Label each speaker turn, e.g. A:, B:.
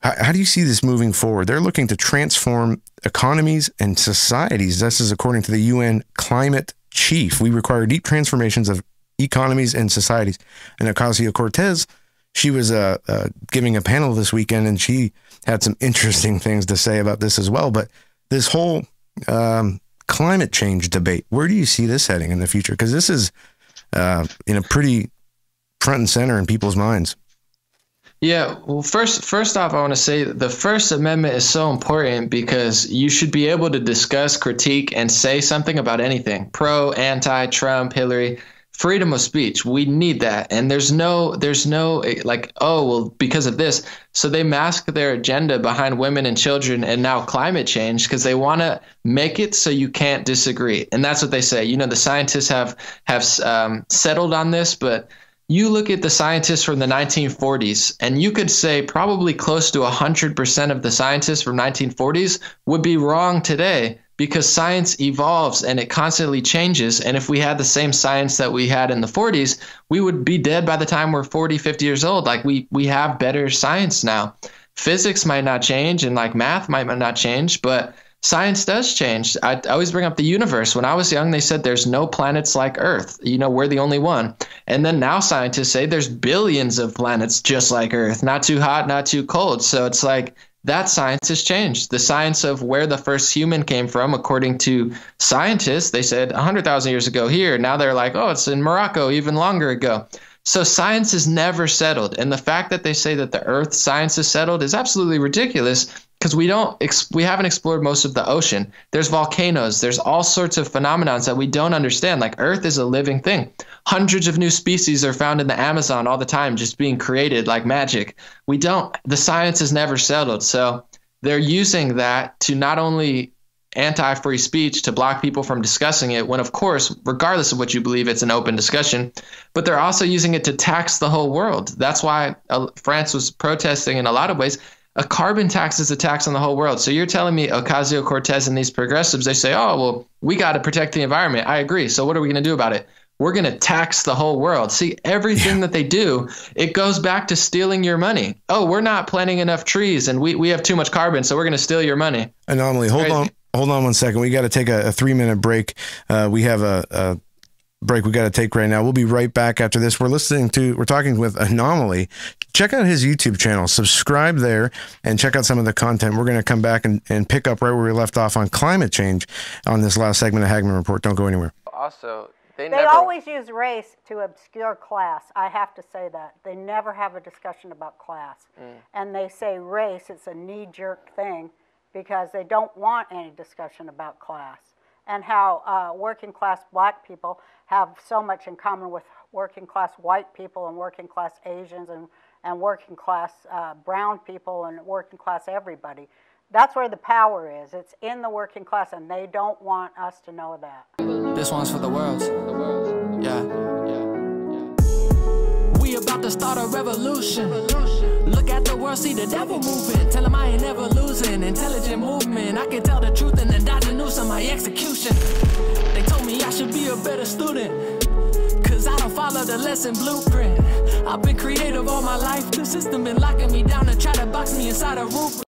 A: How do you see this moving forward? They're looking to transform economies and societies. This is according to the UN climate chief. We require deep transformations of economies and societies. And Ocasio-Cortez, she was giving a panel this weekend, and she had some interesting things to say about this as well. But this whole climate change debate, where do you see this heading in the future? Because this is pretty front and center in people's minds.
B: Yeah, well, first off, I want to say the First Amendment is so important because you should be able to discuss, critique, and say something about anything. Pro, anti, Trump, Hillary, freedom of speech. We need that. And there's no like, oh, well, because of this. So they mask their agenda behind women and children and now climate change because they want to make it so you can't disagree. And that's what they say. You know, the scientists have settled on this, but you look at the scientists from the 1940s, and you could say probably close to 100% of the scientists from 1940s would be wrong today because science evolves and it constantly changes. And if we had the same science that we had in the 40s, we would be dead by the time we're 40, 50 years old. Like we have better science now. Physics might not change and like math might not change, but science does change. I always bring up the universe. When I was young, they said there's no planets like Earth. You know, we're the only one. And then now scientists say there's billions of planets just like Earth, not too hot, not too cold. So it's like that science has changed. The science of where the first human came from, according to scientists, they said 100,000 years ago here. Now they're like, oh, it's in Morocco even longer ago. So science is never settled. And the fact that they say that the Earth science is settled is absolutely ridiculous because we haven't explored most of the ocean. There's volcanoes. There's all sorts of phenomena that we don't understand. Like Earth is a living thing. Hundreds of new species are found in the Amazon all the time, just being created like magic. The science is never settled. So they're using that to not only anti-free speech to block people from discussing it when, of course, regardless of what you believe, it's an open discussion, but they're also using it to tax the whole world. That's why France was protesting in a lot of ways. A carbon tax is a tax on the whole world. So you're telling me Ocasio-Cortez and these progressives, they say, oh, well, we got to protect the environment. I agree. So what are we going to do about it? We're going to tax the whole world. See, everything that they do, it goes back to stealing your money. Oh, we're not planting enough trees and we have too much carbon, so we're going to steal your money.
A: Anomaly, hold on 1 second. We got to take a 3-minute break. We have a break we got to take right now. We'll be right back after this. We're talking with Anomaly. Check out his YouTube channel, subscribe there, and check out some of the content. We're going to come back and pick up right where we left off on climate change on this last segment of Hagmann Report. Don't go anywhere.
B: Also, they
C: always use race to obscure class. I have to say that. They never have a discussion about class. And they say race, it's a knee-jerk thing because they don't want any discussion about class. And how working class black people have so much in common with working class white people and working class Asians and working class brown people and working class everybody. That's where the power is. It's in the working class, and they don't want us to know that.
D: This one's for the world. Yeah. We about to start a revolution. Look at the world, see the devil moving. Tell him I ain't never losing. Intelligent movement. I can tell the truth and then dodge the noose on my execution. They told me I should be a better student, cause I don't follow the lesson blueprint. I've been creative all my life. The system been locking me down and try to box me inside a roof.